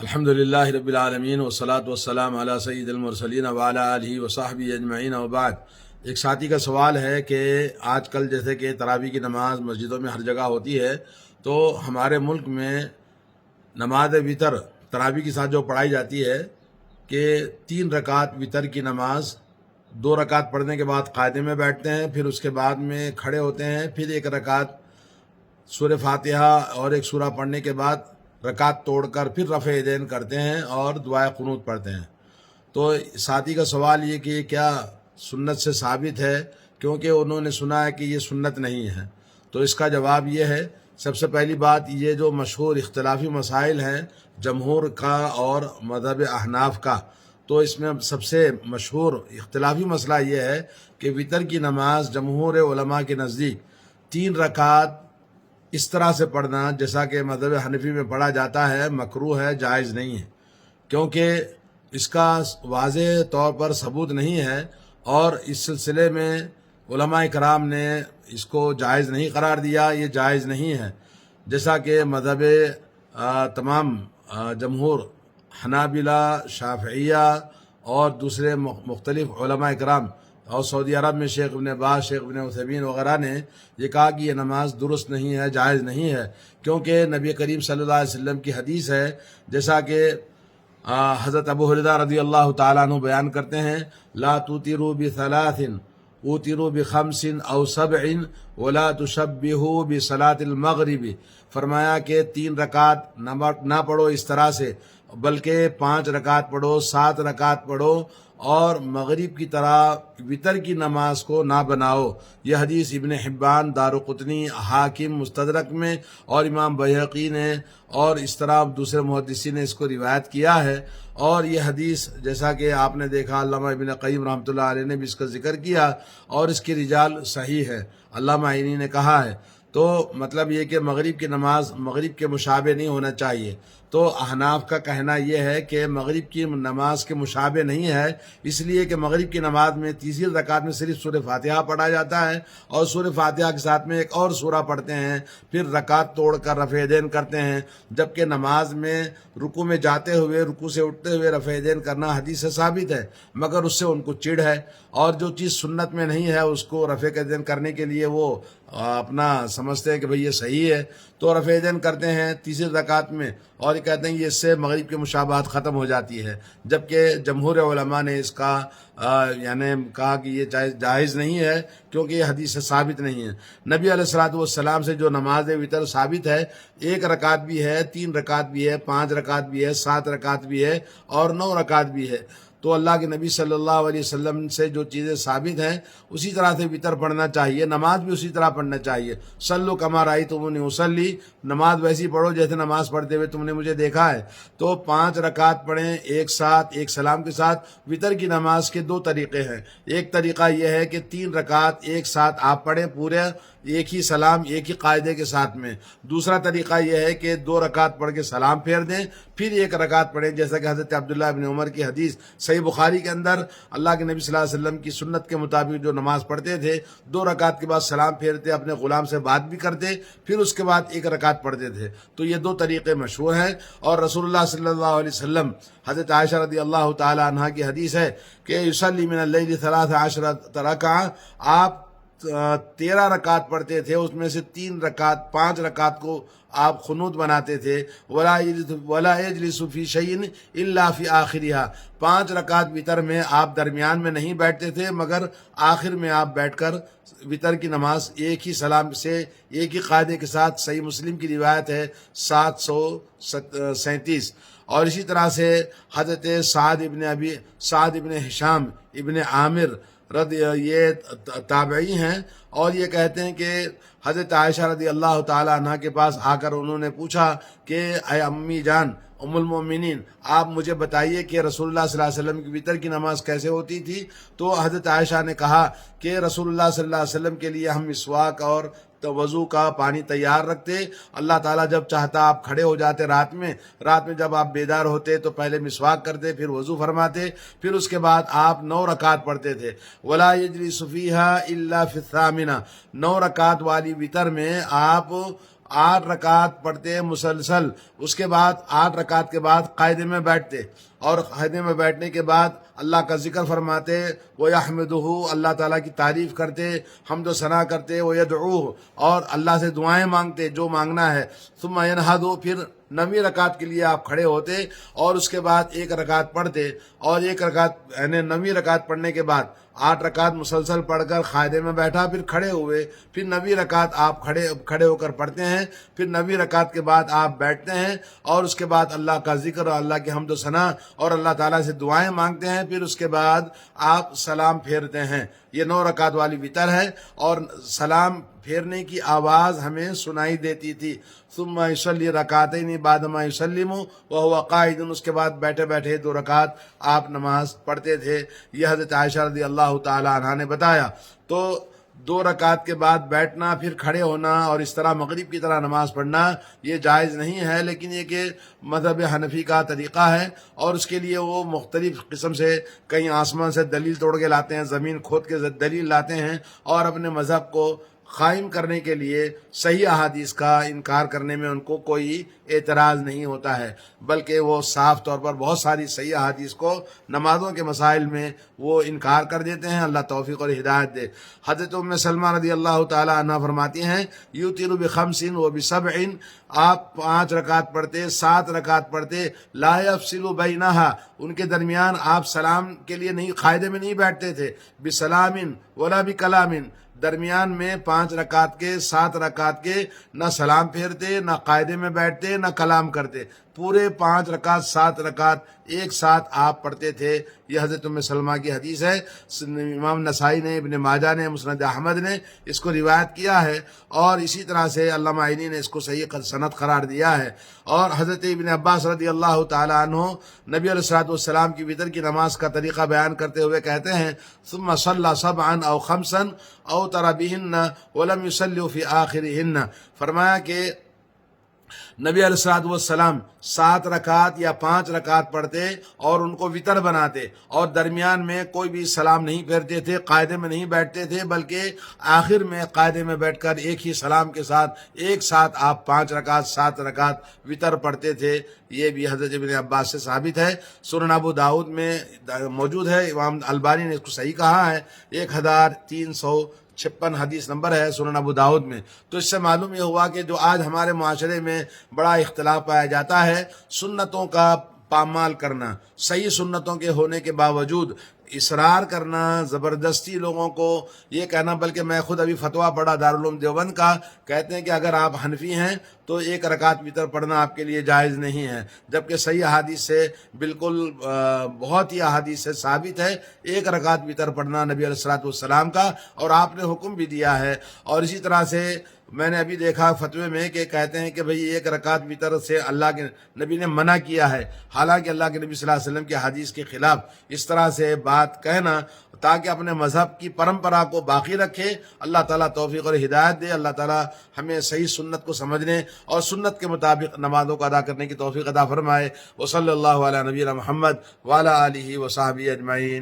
الحمد للہ رب العالمین والصلاة والسلام علی سید المرسلین وعلی آلہ وصحبہ اجمعین وبعد۔ ایک ساتھی کا سوال ہے کہ آج کل جیسے کہ تراویح کی نماز مسجدوں میں ہر جگہ ہوتی ہے، تو ہمارے ملک میں نماز وتر تراویح کے ساتھ جو پڑھائی جاتی ہے کہ 3 رکعت وتر کی نماز، 2 رکعت پڑھنے کے بعد قاعدے میں بیٹھتے ہیں، پھر اس کے بعد میں کھڑے ہوتے ہیں، پھر 1 رکعت سورہ فاتحہ اور 1 سورہ پڑھنے کے بعد رکعت توڑ کر پھر رفع یدین کرتے ہیں اور دعائے قنوت پڑھتے ہیں۔ تو ساتھی کا سوال یہ کہ کیا سنت سے ثابت ہے، کیونکہ انہوں نے سنا ہے کہ یہ سنت نہیں ہے۔ تو اس کا جواب یہ ہے، سب سے پہلی بات، یہ جو مشہور اختلافی مسائل ہیں جمہور کا اور مذہب احناف کا، تو اس میں سب سے مشہور اختلافی مسئلہ یہ ہے کہ وتر کی نماز جمہور علماء کے نزدیک 3 رکعت اس طرح سے پڑھنا جیسا کہ مذہب حنفی میں پڑھا جاتا ہے مکروہ ہے، جائز نہیں ہے، کیونکہ اس کا واضح طور پر ثبوت نہیں ہے، اور اس سلسلے میں علماء کرام نے اس کو جائز نہیں قرار دیا، یہ جائز نہیں ہے، جیسا کہ مذہب تمام جمہور حنابلہ، شافعیہ اور دوسرے مختلف علماء کرام اور سعودی عرب میں شیخ ابن باز، شیخ ابن عثیمین وغیرہ نے یہ کہا کہ یہ نماز درست نہیں ہے، جائز نہیں ہے، کیونکہ نبی کریم صلی اللہ علیہ وسلم کی حدیث ہے، جیسا کہ حضرت ابو ہریرہ رضی اللہ تعالیٰ عنہ بیان کرتے ہیں، لا توتروا بثلاث اوتروا بخمس او 7 ولا تشبہوا بصلاۃ المغرب، فرمایا کہ 3 رکعت نہ پڑھو اس طرح سے، بلکہ 5 رکعت پڑھو، 7 رکعت پڑھو، اور مغرب کی طرح وتر کی نماز کو نہ بناؤ۔ یہ حدیث ابن حبان، دارقطنی، حاکم مستدرک میں، اور امام بیہقی نے اور اس طرح دوسرے محدثین نے اس کو روایت کیا ہے، اور یہ حدیث جیسا کہ آپ نے دیکھا علامہ ابن قیم رحمۃ اللہ علیہ نے بھی اس کا ذکر کیا، اور اس کی رجال صحیح ہے، علامہ عینی نے کہا ہے۔ تو مطلب یہ کہ مغرب کی نماز مغرب کے مشابہ نہیں ہونا چاہیے۔ تو احناف کا کہنا یہ ہے کہ مغرب کی نماز کے مشابہ نہیں ہے، اس لیے کہ مغرب کی نماز میں تیسری رکعت میں صرف سورہ فاتحہ پڑھا جاتا ہے، اور سورہ فاتحہ کے ساتھ میں ایک اور سورہ پڑھتے ہیں، پھر رکعت توڑ کر رفع یدین کرتے ہیں، جبکہ نماز میں رکوع میں جاتے ہوئے، رکوع سے اٹھتے ہوئے رفع یدین کرنا حدیث سے ثابت ہے، مگر اس سے ان کو چڑ ہے، اور جو چیز سنت میں نہیں ہے اس کو رفع یدین کرنے کے لیے وہ اپنا سمجھتے ہیں کہ بھئی یہ صحیح ہے، تو رفع یدین کرتے ہیں تیسری رکعت میں، اور یہ کہتے ہیں کہ اس سے مغرب کی مشابہت ختم ہو جاتی ہے، جبکہ جمہور علماء نے اس کا یعنی کہا کہ یہ جائز نہیں ہے، کیونکہ یہ حدیث سے ثابت نہیں ہے۔ نبی علیہ الصلوۃ والسلام سے جو نماز وتر ثابت ہے، 1 رکعت بھی ہے، 3 رکعت بھی ہے، 5 رکعت بھی ہے، 7 رکعت بھی ہے، اور 9 رکعت بھی ہے۔ تو اللہ کے نبی صلی اللہ علیہ وسلم سے جو چیزیں ثابت ہیں اسی طرح سے وتر پڑھنا چاہیے، نماز بھی اسی طرح پڑھنا چاہیے۔ صلو کما رأیتمونی اصلی، نماز ویسی پڑھو جیسے نماز پڑھتے ہوئے تم نے مجھے دیکھا ہے۔ تو 5 رکعت پڑھیں ایک ساتھ، ایک سلام کے ساتھ۔ وتر کی نماز کے 2 طریقے ہیں، ایک طریقہ یہ ہے کہ 3 رکعت ایک ساتھ آپ پڑھیں پورے ایک ہی سلام، ایک ہی قاعدے کے ساتھ میں۔ دوسرا طریقہ یہ ہے کہ 2 رکعت پڑھ کے سلام پھیر دیں، پھر 1 رکعت پڑھیں، جیسا کہ حضرت عبداللہ ابن عمر کی حدیث صحیح بخاری کے اندر، اللہ کے نبی صلی اللہ علیہ وسلم کی سنت کے مطابق جو نماز پڑھتے تھے، 2 رکعت کے بعد سلام پھیرتے، اپنے غلام سے بات بھی کرتے، پھر اس کے بعد 1 رکعت پڑھتے تھے۔ تو یہ 2 طریقے مشہور ہیں، اور رسول اللہ صلی اللہ علیہ وسلم، حضرت عائشہ رضی اللہ تعالی عنہا کی حدیث ہے کہ یصلی من اللیل 13 رکعۃ، آپ 13 رکعت پڑھتے تھے، اس میں سے 3 رکعت 5 رکعت کو آپ قنوت بناتے تھے، ولا یجلس فی شیء الا فی آخرها، 5 رکعت وتر میں آپ درمیان میں نہیں بیٹھتے تھے، مگر آخر میں آپ بیٹھ کر وتر کی نماز ایک ہی سلام سے، ایک ہی قاعدے کے ساتھ، صحیح مسلم کی روایت ہے 737۔ اور اسی طرح سے حضرت سعد ابن ہشام ابن عامر یہ تابعی ہیں، اور یہ کہتے ہیں کہ حضرت عائشہ رضی اللہ تعالی عنہ کے پاس آ کر انہوں نے پوچھا کہ اے امی جان، ام المومنین، آپ مجھے بتائیے کہ رسول اللہ صلی اللہ علیہ وسلم کی وتر کی نماز کیسے ہوتی تھی؟ تو حضرت عائشہ نے کہا کہ رسول اللہ صلی اللہ علیہ وسلم کے لیے ہم مسواک اور وضو کا پانی تیار رکھتے، اللہ تعالیٰ جب چاہتا آپ کھڑے ہو جاتے رات میں جب آپ بیدار ہوتے تو پہلے مسواک کرتے، پھر وضو فرماتے، پھر اس کے بعد آپ 9 رکعت پڑھتے تھے، ولا یجلس فیہا الا فی الثامنہ، 9 رکعت والی وتر میں آپ 8 رکعت پڑھتے مسلسل، اس کے بعد 8 رکعت کے بعد قاعدے میں بیٹھتے، اور قاعدے میں بیٹھنے کے بعد اللہ کا ذکر فرماتے، وَيَحْمِدُهُ، اللہ تعالیٰ کی تعریف کرتے، حمد و ثنا کرتے، وَيَدْعُوهُ، اور اللہ سے دعائیں مانگتے جو مانگنا ہے، ثم ينهض، پھر 9ویں رکعت کے لیے آپ کھڑے ہوتے اور اس کے بعد 1 رکعت پڑھتے، اور 1 رکعت یعنی 9ویں رکعت پڑھنے کے بعد 8 رکعت مسلسل پڑھ کر قاعدے میں بیٹھا، پھر کھڑے ہوئے، پھر 9ویں رکعت آپ کھڑے ہو کر پڑھتے ہیں، پھر 9ویں رکعت کے بعد آپ بیٹھتے ہیں، اور اس کے بعد اللہ کا ذکر اور اللہ کی حمد و ثنا اور اللہ تعالیٰ سے دعائیں مانگتے ہیں، پھر اس کے بعد آپ سلام پھیرتے ہیں۔ یہ 9 رکعت والی وتر ہے، اور سلام پھیرنے کی آواز ہمیں سنائی دیتی تھی۔ ثم يصلي رکعتین بعد ما يسلم وهو قاعد، اس کے بعد بیٹھے بیٹھے 2 رکعت آپ نماز پڑھتے تھے۔ یہ حضرت عائشہ رضی اللہ تعالی عنہا نے بتایا۔ تو 2 رکعت کے بعد بیٹھنا، پھر کھڑے ہونا، اور اس طرح مغرب کی طرح نماز پڑھنا یہ جائز نہیں ہے، لیکن یہ کہ مذہب حنفی کا طریقہ ہے، اور اس کے لیے وہ مختلف قسم سے کہیں آسمان سے دلیل توڑ کے لاتے ہیں، زمین کھود کے دلیل لاتے ہیں، اور اپنے مذہب کو قائم کرنے کے لیے صحیح احادیث کا انکار کرنے میں ان کو کوئی اعتراض نہیں ہوتا ہے، بلکہ وہ صاف طور پر بہت ساری صحیح احادیث کو نمازوں کے مسائل میں وہ انکار کر دیتے ہیں۔ اللہ توفیق اور ہدایت دے۔ حضرت ام سلمہ رضی اللہ تعالی عنہ فرماتی ہیں، یوتر بخمس و بسبع، آپ 5 رکعت پڑھتے، 7 رکعت پڑھتے، لا یفصل بینہا، ان کے درمیان آپ سلام کے لیے نہیں، قاعدے میں نہیں بیٹھتے تھے، بسلام ولا بکلام، درمیان میں 5 رکعت کے 7 رکعت کے نہ سلام پھیرتے، نہ قاعدے میں بیٹھتے، نہ کلام کرتے، پورے 5 رکعت 7 رکعت ایک ساتھ آپ پڑھتے تھے۔ یہ حضرت ام سلمہ کی حدیث ہے۔ امام نسائی نے، ابن ماجہ نے، مسند احمد نے اس کو روایت کیا ہے، اور اسی طرح سے علامہ عینی نے اس کو صحیح سند قرار دیا ہے۔ اور حضرت ابن عباس رضی اللہ تعالی عنہ نبی علیہ الصلوۃ والسلام کی وتر کی نماز کا طریقہ بیان کرتے ہوئے کہتے ہیں، ثم صلی سبعا او خمسا اوتر بہن ولم یصلی فی آخرہن، فرمایا کہ نبی علیہ الصلوۃ والسلام 7 رکعت یا 5 رکعت پڑھتے اور ان کو وتر بناتے، اور درمیان میں کوئی بھی سلام نہیں پھیرتے تھے، قاعدے میں نہیں بیٹھتے تھے، بلکہ آخر میں قاعدے میں بیٹھ کر ایک ہی سلام کے ساتھ ایک ساتھ آپ 5 رکعت 7 رکعت وتر پڑھتے تھے۔ یہ بھی حضرت ابن عباس سے ثابت ہے، سنن ابو داؤد میں موجود ہے، امام البانی نے اس کو صحیح کہا ہے، 1356 حدیث نمبر ہے سنن ابو داؤد میں۔ تو اس سے معلوم یہ ہوا کہ جو آج ہمارے معاشرے میں بڑا اختلاف پایا جاتا ہے، سنتوں کا پامال کرنا، صحیح سنتوں کے ہونے کے باوجود اصرار کرنا، زبردستی لوگوں کو یہ کہنا، بلکہ میں خود ابھی فتویٰ پڑھا دارالعلوم دیوبند کا، کہتے ہیں کہ اگر آپ حنفی ہیں تو 1 رکعت وتر پڑھنا آپ کے لیے جائز نہیں ہے، جبکہ صحیح احادیث سے بالکل بہت ہی احادیث سے ثابت ہے 1 رکعت وتر پڑھنا نبی علیہ الصلوۃ والسلام کا، اور آپ نے حکم بھی دیا ہے۔ اور اسی طرح سے میں نے ابھی دیکھا فتوے میں کہ کہتے ہیں کہ بھئی 1 رکعت وتر سے اللہ کے نبی نے منع کیا ہے، حالانکہ اللہ کے نبی صلی اللہ علیہ وسلم کی حدیث کے خلاف اس طرح سے بات کہنا، تاکہ اپنے مذہب کی پرمپرا کو باقی رکھے۔ اللہ تعالیٰ توفیق اور ہدایت دے۔ اللہ تعالیٰ ہمیں صحیح سنت کو سمجھنے اور سنت کے مطابق نمازوں کو ادا کرنے کی توفیق عطا فرمائے۔ وصلی اللہ علی نبینا محمد وعلی آلہ وصحبہ اجمعین۔